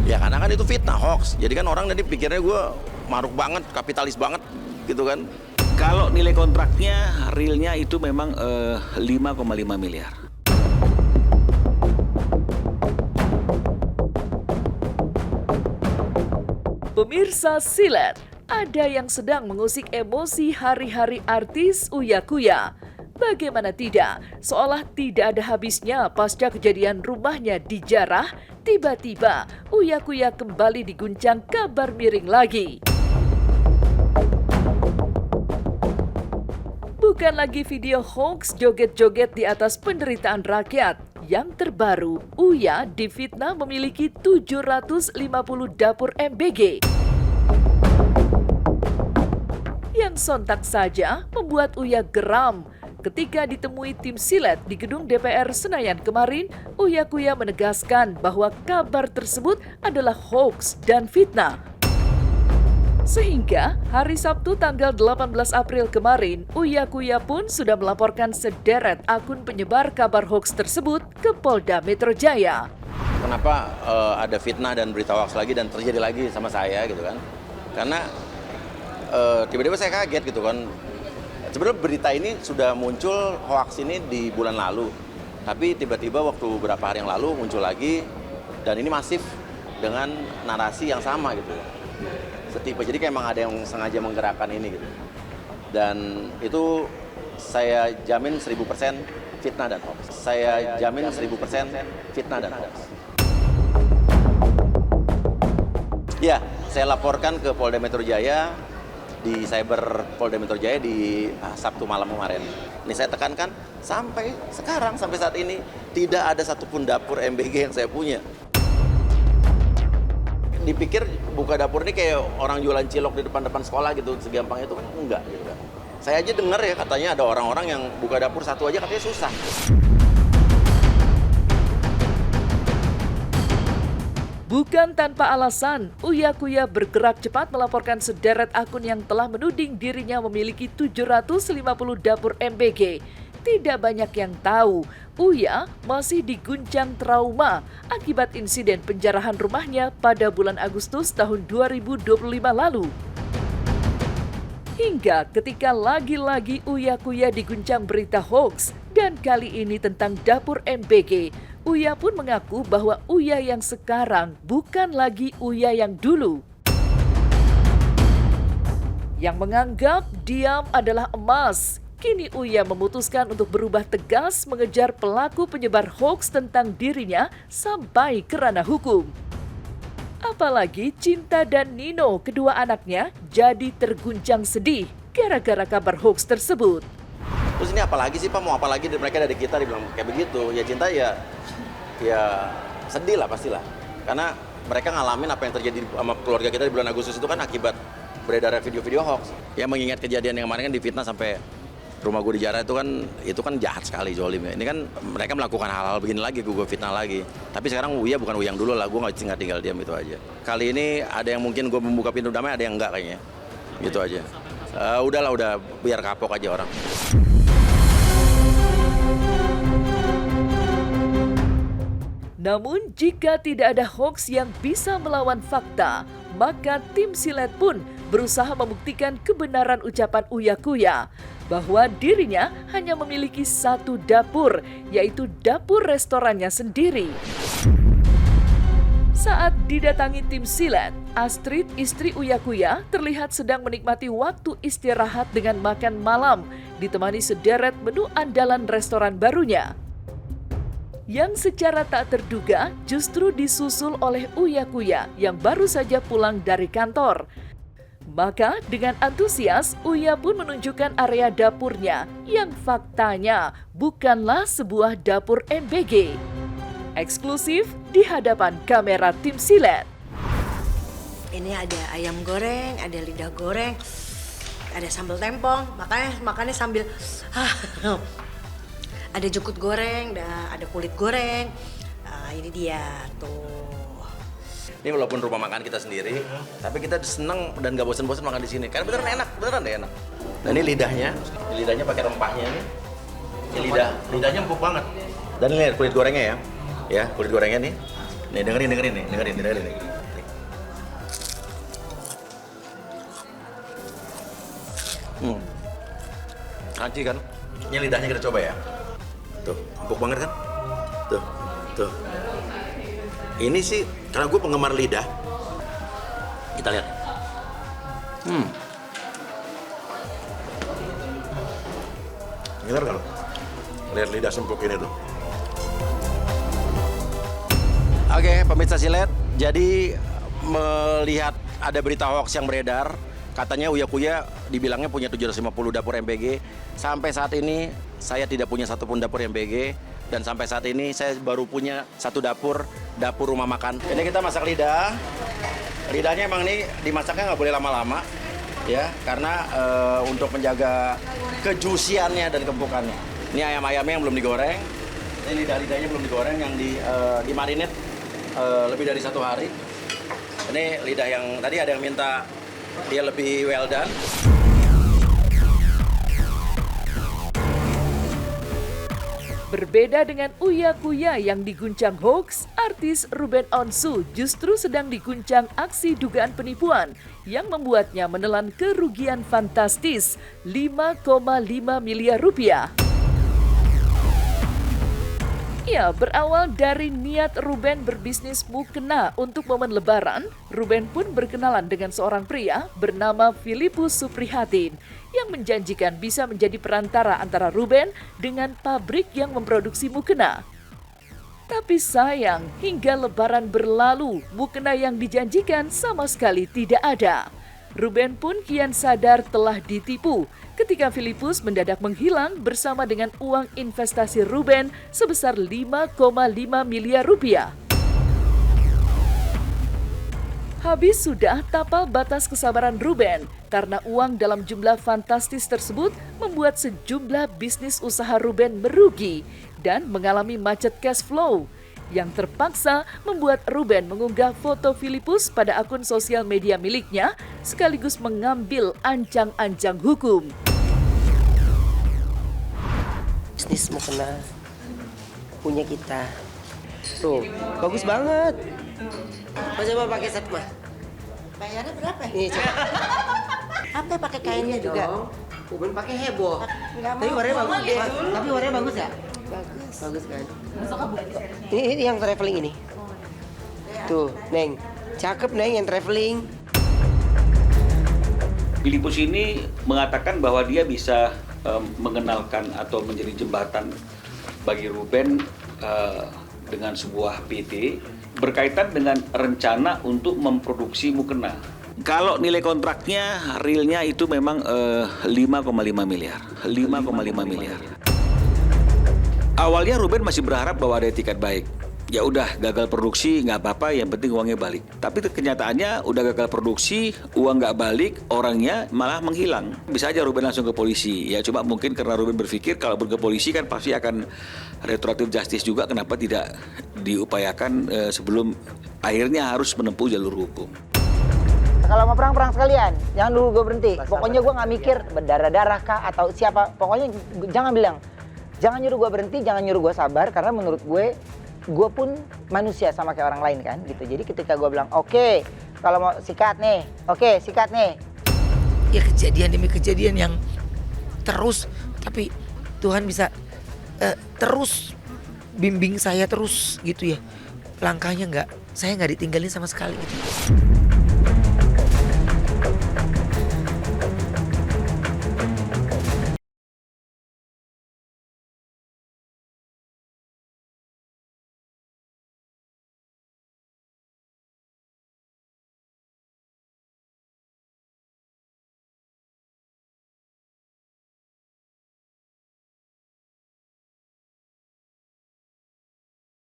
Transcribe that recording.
Ya karena kan itu fitnah, hoax. Jadi kan orang nanti pikirnya gue maruk banget, kapitalis banget gitu kan. Kalau nilai kontraknya realnya itu memang 5,5 miliar. Pemirsa Silet, ada yang sedang mengusik emosi hari-hari artis Uya Kuya. Bagaimana tidak, seolah tidak ada habisnya pasca kejadian rumahnya dijarah, tiba-tiba Uya Kuya kembali diguncang kabar miring lagi. Bukan lagi video hoax joget-joget di atas penderitaan rakyat. Yang terbaru, Uya difitnah memiliki 750 dapur MBG. Yang sontak saja membuat Uya geram. Ketika ditemui tim Silet di gedung DPR Senayan kemarin, Uya Kuya menegaskan bahwa kabar tersebut adalah hoax dan fitnah. Sehingga hari Sabtu tanggal 18 April kemarin, Uya Kuya pun sudah melaporkan sederet akun penyebar kabar hoax tersebut ke Polda Metro Jaya. Kenapa ada fitnah dan berita hoax lagi dan terjadi lagi sama saya gitu kan? Karena tiba-tiba saya kaget gitu kan. Sebenarnya berita ini sudah muncul, hoax ini di bulan lalu. Tapi tiba-tiba waktu beberapa hari yang lalu muncul lagi dan ini masif dengan narasi yang sama gitu. Setipe, jadi kayak emang ada yang sengaja menggerakkan ini gitu. Dan itu saya jamin 1000% fitnah dan hoax. Saya jamin 1000% fitnah dan hoax. Ya, saya laporkan ke Polda Metro Jaya di Cyber Polda Metro Jaya di Sabtu malam kemarin. Ini saya tekankan sampai sekarang, sampai saat ini tidak ada satupun dapur MBG yang saya punya. Dipikir buka dapur ini kayak orang jualan cilok di depan-depan sekolah gitu, segampang itu kan enggak gitu kan. Saya aja dengar ya katanya ada orang-orang yang buka dapur satu aja katanya susah. Bukan tanpa alasan, Uya Kuya bergerak cepat melaporkan sederet akun yang telah menuding dirinya memiliki 750 dapur MBG. Tidak banyak yang tahu, Uya masih diguncang trauma akibat insiden penjarahan rumahnya pada bulan Agustus tahun 2025 lalu. Hingga ketika lagi-lagi Uya Kuya diguncang berita hoax, dan kali ini tentang dapur MBG, Uya pun mengaku bahwa Uya yang sekarang bukan lagi Uya yang dulu. Yang menganggap diam adalah emas, kini Uya memutuskan untuk berubah tegas mengejar pelaku penyebar hoax tentang dirinya sampai ke ranah hukum. Apalagi Cinta dan Nino, kedua anaknya, jadi terguncang sedih gara-gara kabar hoax tersebut. Terus ini apalagi sih Pak, mau apalagi mereka dari kita dibilang kayak begitu. Ya Cinta ya sedih lah pastilah. Karena mereka ngalamin apa yang terjadi sama keluarga kita di bulan Agustus itu kan akibat beredarnya video-video hoax. Ya mengingat kejadian yang kemarin kan difitnah sampai rumah gue dijarah itu kan jahat sekali, zolim ya. Ini kan mereka melakukan hal-hal begini lagi, gue fitnah lagi. Tapi sekarang Uya bukan Uya yang dulu lah, gue nggak tinggal diam itu aja. Kali ini ada yang mungkin gue membuka pintu damai, ada yang enggak kayaknya. Gitu aja. Udah biar kapok aja orang. Namun jika tidak ada hoax yang bisa melawan fakta, maka tim Silet pun berusaha membuktikan kebenaran ucapan Uya Kuya bahwa dirinya hanya memiliki satu dapur, yaitu dapur restorannya sendiri. Saat didatangi tim Silet, Astrid, istri Uya Kuya, terlihat sedang menikmati waktu istirahat dengan makan malam, ditemani sederet menu andalan restoran barunya. Yang secara tak terduga justru disusul oleh Uya Kuya yang baru saja pulang dari kantor. Maka dengan antusias, Uya pun menunjukkan area dapurnya yang faktanya bukanlah sebuah dapur MBG. Eksklusif di hadapan kamera tim Silet. Ini ada ayam goreng, ada lidah goreng, ada sambal tempong, makannya sambil ada jukut goreng, ada kulit goreng. Ini dia tuh. Ini walaupun rumah makan kita sendiri, tapi kita seneng dan gak bosan-bosan makan di sini. Karena beneran deh enak. Dan ini lidahnya pakai rempahnya nih. Ini lidahnya empuk banget. Dan ini lihat kulit gorengnya ya. Ya, kulit gorengnya nih. Nih dengerin nih. Crunchy kan? Ini lidahnya kita coba ya. Tuh, empuk banget kan? Tuh. Ini sih, karena gue penggemar lidah. Kita lihat. Dengar kan? Lihat lidah sempuk ini tuh. Oke, pemirsa Silet. Jadi melihat ada berita hoax yang beredar, katanya Uya Kuya dibilangnya punya 750 dapur MPG. Sampai saat ini saya tidak punya satupun dapur MPG, dan sampai saat ini saya baru punya satu dapur rumah makan. Ini kita masak lidah. Lidahnya emang ini dimasaknya nggak boleh lama-lama, ya, karena untuk menjaga kejusiannya dan kempukannya. Ini ayam-ayamnya yang belum digoreng. Ini lidah-lidahnya belum digoreng, yang dimarinate lebih dari 1 hari. Ini lidah yang tadi ada yang minta dia lebih well done. Berbeda dengan Uya Kuya yang diguncang hoax, artis Ruben Onsu justru sedang diguncang aksi dugaan penipuan yang membuatnya menelan kerugian fantastis 5,5 miliar rupiah. Ya, berawal dari niat Ruben berbisnis mukena untuk momen lebaran, Ruben pun berkenalan dengan seorang pria bernama Filipus Suprihatin yang menjanjikan bisa menjadi perantara antara Ruben dengan pabrik yang memproduksi mukena. Tapi sayang, hingga lebaran berlalu, mukena yang dijanjikan sama sekali tidak ada. Ruben pun kian sadar telah ditipu ketika Filipus mendadak menghilang bersama dengan uang investasi Ruben sebesar 5,5 miliar rupiah. Habis sudah tapal batas kesabaran Ruben karena uang dalam jumlah fantastis tersebut membuat sejumlah bisnis usaha Ruben merugi dan mengalami macet cash flow yang terpaksa membuat Ruben mengunggah foto Filipus pada akun sosial media miliknya sekaligus mengambil ancang-ancang hukum. Bisnis mukena punya kita. Tuh, bagus banget. Mau coba pakai set mah? Bayarnya berapa? Nih, coba. Apa pakai kainnya juga? Uben pakai heboh. Nggak mau. Tapi warnanya bagus. Mau, Tapi warnanya bagus ya? Bagus. Bagus kan? Ini yang traveling ini. Tuh, Neng. Cakep, Neng, yang traveling. Filipus ini mengatakan bahwa dia bisa mengenalkan atau menjadi jembatan bagi Ruben dengan sebuah PT berkaitan dengan rencana untuk memproduksi mukena. Kalau nilai kontraknya realnya itu memang 5,5 miliar. 5,5 miliar. Awalnya Ruben masih berharap bahwa ada etikat baik. Ya udah, gagal produksi nggak apa-apa, yang penting uangnya balik. Tapi kenyataannya udah gagal produksi, uang nggak balik, orangnya malah menghilang. Bisa aja Ruben langsung ke polisi. Ya cuma mungkin karena Ruben berpikir kalau ke polisi kan pasti akan restoratif justice juga, kenapa tidak diupayakan sebelum akhirnya harus menempuh jalur hukum. Kalau mau perang sekalian, jangan dulu gue berhenti. Pokoknya gue nggak mikir berdarah-darah kah atau siapa. Pokoknya jangan bilang, jangan nyuruh gue berhenti, jangan nyuruh gue sabar. Karena menurut gue pun manusia sama kayak orang lain kan gitu. Jadi ketika gue bilang, oke, kalau mau sikat nih, oke, sikat nih. Ya kejadian demi kejadian yang terus, tapi Tuhan bisa terus bimbing saya terus gitu ya. Langkahnya saya nggak ditinggalin sama sekali gitu.